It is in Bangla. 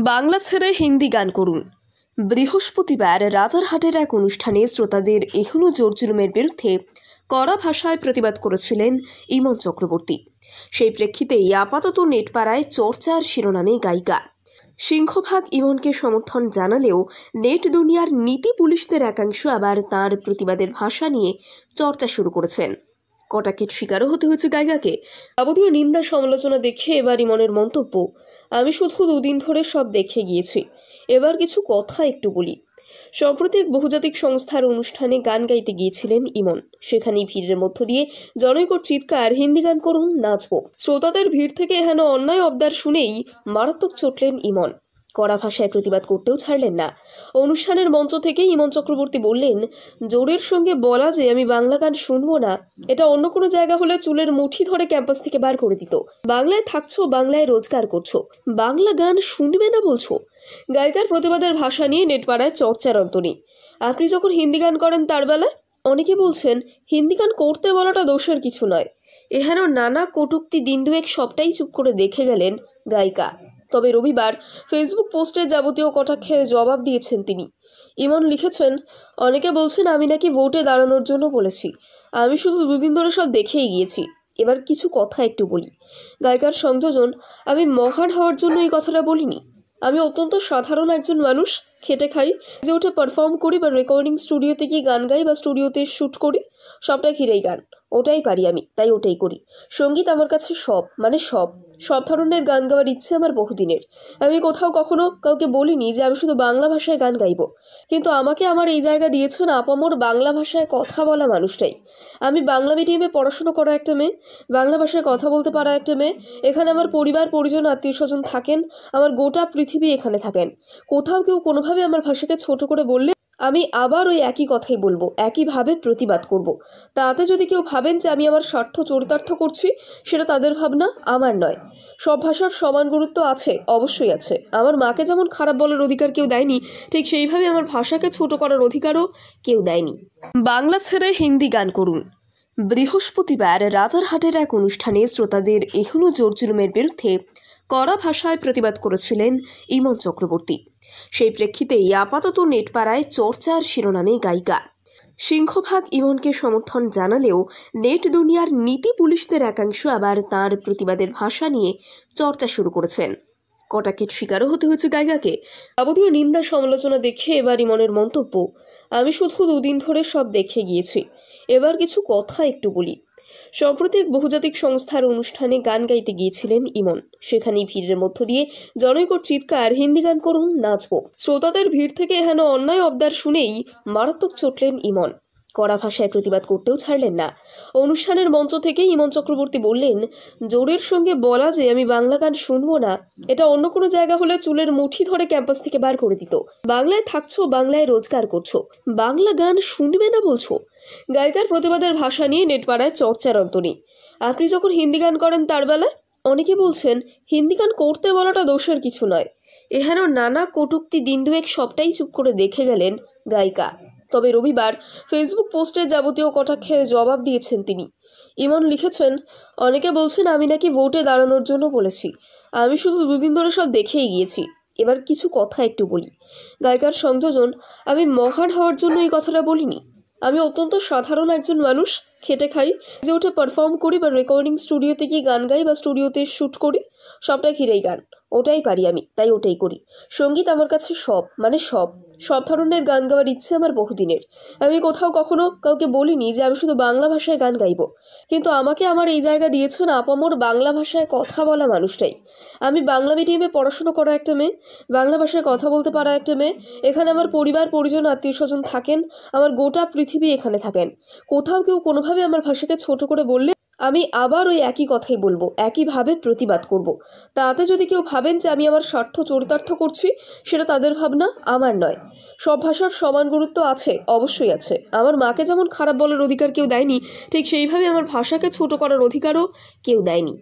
বাংলা ছেড়ে হিন্দি গান করুন। বৃহস্পতিবার রাজারহাটের এক অনুষ্ঠানে শ্রোতাদের এহেন জোর-জুলুমের বিরুদ্ধে কড়া ভাষায় প্রতিবাদ করেছিলেন ইমন চক্রবর্তী। সেই প্রেক্ষিতেই আপাতত নেটপাড়ায় চর্চার শিরোনামে গায়িকা। সিংহভাগ ইমনকে সমর্থন জানালেও নেট দুনিয়ার নীতি পুলিশদের একাংশ আবার তাঁর প্রতিবাদের ভাষা নিয়ে চর্চা শুরু করেছেন। কটাক্ষের শিকারও হতে হয়েছে গায়িকাকে। যাবতীয় নিন্দা সমালোচনা দেখে এবার ইমনের মন্তব্য, আমি শুধু দুদিন ধরে সব দেখে গিয়েছি, এবার কিছু কথা একটু বলি। সম্প্রতি এক বহুজাতিক সংস্থার অনুষ্ঠানে গান গাইতে গিয়েছিলেন ইমন। সেখানেই ভিড়ের মধ্য দিয়ে জনৈকর চিৎকার, হিন্দি গান করুন, নাচবো। শ্রোতাদের ভিড় থেকে হেন অন্যায় আবদার শুনেই মারাত্মক চটলেন ইমন। কড়া ভাষায় প্রতিবাদ করতেও ছাড়লেন না। অনুষ্ঠানের মঞ্চ থেকে ইমন চক্রবর্তী বললেন, জোরের সঙ্গে বলা যে আমি বাংলা গান শুনবো না, এটা অন্য কোনো জায়গা হলে চুলের মুঠি ধরে ক্যাম্পাস থেকে বার করে দিত। বাংলায় থাকছো, বাংলায় রোজগার করছো, বাংলা গান শুনবে না বলছো। গায়িকার প্রতিবাদের ভাষা নিয়ে নেটপাড়ায় চর্চার অন্ত নেই। আপনি যখন হিন্দি গান করেন তার বেলায় অনেকে বলছেন হিন্দি গান করতে বলাটা দোষের কিছু নয়। এহেন নানা কটূক্তি দিন দুয়েক সবটাই চুপ করে দেখে গেলেন গায়িকা। তবে রবিবার ফেসবুক পোস্টে যাবতীয় কটাক্ষের জবাব দিয়েছেন তিনি। ইমন লিখেছেন, অনেকে বলছেন আমি নাকি ভোটে দাঁড়ানোর জন্য বলেছি, আমি শুধু দুদিন ধরে সব দেখেই গিয়েছি, এবার কিছু কথা একটু বলি। গায়িকার সংযোজন, আমি মহান হওয়ার জন্য এই কথাটা বলিনি, আমি অত্যন্ত সাধারণ একজন মানুষ, খেটে খাই, যে উঠে পারফর্ম করি বা রেকর্ডিং স্টুডিওতে গিয়ে গান গাই বা স্টুডিওতে শ্যুট করি, সবটা ঘিরেই গান, ওটাই পারি আমি, তাই ওটাই করি। সঙ্গীত আমার কাছে সব ধরনের গান গাওয়ার ইচ্ছে আমার বহুদিনের। আমি কোথাও কখনো কাউকে বলিনি যে আমি শুধু বাংলা ভাষায় গান গাইব, কিন্তু আমাকে আমার এই জায়গা দিয়েছেন আপামর বাংলা ভাষায় কথা বলা মানুষটাই। আমি বাংলা মিডিয়ামে পড়াশুনো করা একটা মেয়ে, বাংলা ভাষায় কথা বলতে পারা একটা মেয়ে। এখানে আমার পরিবার পরিজন আত্মীয় স্বজন থাকেন, আমার গোটা পৃথিবী এখানে থাকেন। কোথাও কেউ কোনোভাবে আমার ভাষাকে ছোট করে বললে আমি আবার ওই একই কথাই বলবো, একইভাবে প্রতিবাদ করব। তাতে যদি কেউ ভাবেন যে আমি আমার স্বার্থ চরিতার্থ করছি, সেটা তাদের ভাবনা, আমার নয়। সব ভাষার সমান গুরুত্ব আছে, অবশ্যই আছে। আমার মাকে যেমন খারাপ বলার অধিকার কেউ দেয়নি, ঠিক সেইভাবে আমার ভাষাকে ছোট করার অধিকারও কেউ দেয়নি। বাংলা ছেড়ে হিন্দি গান করুন। বৃহস্পতিবার রাজারহাটের এক অনুষ্ঠানে শ্রোতাদের এহেন জোর-জুলুমের বিরুদ্ধে কড়া ভাষায় প্রতিবাদ করেছিলেন ইমন চক্রবর্তী। সেই প্রেক্ষিতেই আপাতত নেটপাড়ায় চর্চার শিরোনামে গায়িকা। সিংহভাগ ইমনকে সমর্থন জানালেও নেট দুনিয়ার নীতি পুলিশদের একাংশ আবার তাঁর প্রতিবাদের ভাষা নিয়ে চর্চা শুরু করেছেন। কটাক্ষের শিকারও হতে হয়েছে গায়িকাকে। যাবতীয় নিন্দা সমালোচনা দেখে এবার ইমনের মন্তব্য, আমি শুধু দুদিন ধরে সব দেখে গিয়েছি, এবার কিছু কথা একটু বলি। সম্প্রতি এক বহুজাতিক সংস্থার অনুষ্ঠানে গান গাইতে গিয়েছিলেন ইমন। সেখানেই ভিড়ের মধ্য দিয়ে জনৈকর চিৎকার, হিন্দি গান করুন, নাচবো। শ্রোতাদের ভিড় থেকে হেন অন্যায় আবদার শুনেই মারাত্মক চটলেন ইমন। কড়া ভাষায় প্রতিবাদ করতেও ছাড়লেন না। অনুষ্ঠানের মঞ্চ থেকে ইমন চক্রবর্তী বললেন, জোরের সঙ্গে বলা যে আমি বাংলা গান শুনবো না, এটা অন্য কোনো জায়গা হলে চুলের মুঠি ধরে ক্যাম্পাস থেকে বার করে দিত। বাংলায় থাকছো, বাংলায় রোজগার করছো, বাংলা গান শুনবে না বলছো। গায়িকার প্রতিবাদের ভাষা নিয়ে নেটপাড়ায় চর্চার অন্ত নেই। আপনি যখন হিন্দি গান করেন তার বেলায় অনেকে বলছেন হিন্দি গান করতে বলাটা দোষের কিছু নয়। এহেন নানা কটূক্তি দিন দুয়েক সবটাই চুপ করে দেখে গেলেন গায়িকা। তবে রবিবার ফেসবুক পোস্টে যাবতীয় কটাক্ষের জবাব দিয়েছেন তিনি। ইমন লিখেছেন, অনেকে বলছেন আমি নাকি ভোটে দাঁড়ানোর জন্য বলেছি, আমি শুধু দুদিন ধরে সব দেখেই গিয়েছি, এবার কিছু কথা একটু বলি। গায়িকার সংযোজন, আমি মহান হওয়ার জন্য এই কথাটা বলিনি, আমি অত্যন্ত সাধারণ একজন মানুষ, খেটে খাই, যে উঠে পারফর্ম করি বা রেকর্ডিং স্টুডিওতে গিয়ে গান গাই বা স্টুডিওতে শ্যুট করি, সবটা ঘিরেই গান, ওটাই পারি আমি, তাই ওটাই করি। সঙ্গীত আমার কাছে সব ধরনের গান গাওয়ার ইচ্ছে আমার বহুদিনের। আমি কোথাও কখনো কাউকে বলিনি যে আমি শুধু বাংলা ভাষায় গান গাইব, কিন্তু আমাকে আমার এই জায়গা দিয়েছেন আপামর বাংলা ভাষায় কথা বলা মানুষটাই। আমি বাংলা মিডিয়ামে পড়াশুনো করা একটা মেয়ে, বাংলা ভাষায় কথা বলতে পারা একটা মেয়ে। এখানে আমার পরিবার পরিজন আত্মীয় স্বজন থাকেন, আমার গোটা পৃথিবী এখানে থাকেন। কোথাও কেউ কোনোভাবে আমার ভাষাকে ছোট করে বললে আমি আবার ওই একই কথাই বলবো, একইভাবে প্রতিবাদ করব। তাতে যদি কেউ ভাবেন যে আমি আমার স্বার্থ চরিতার্থ করছি, সেটা তাদের ভাবনা, আমার নয়। সব ভাষার সমান গুরুত্ব আছে, অবশ্যই আছে। আমার মাকে যেমন খারাপ বলার অধিকার কেউ দেয়নি, ঠিক সেইভাবে আমার ভাষাকে ছোট করার অধিকারও কেউ দেয়নি।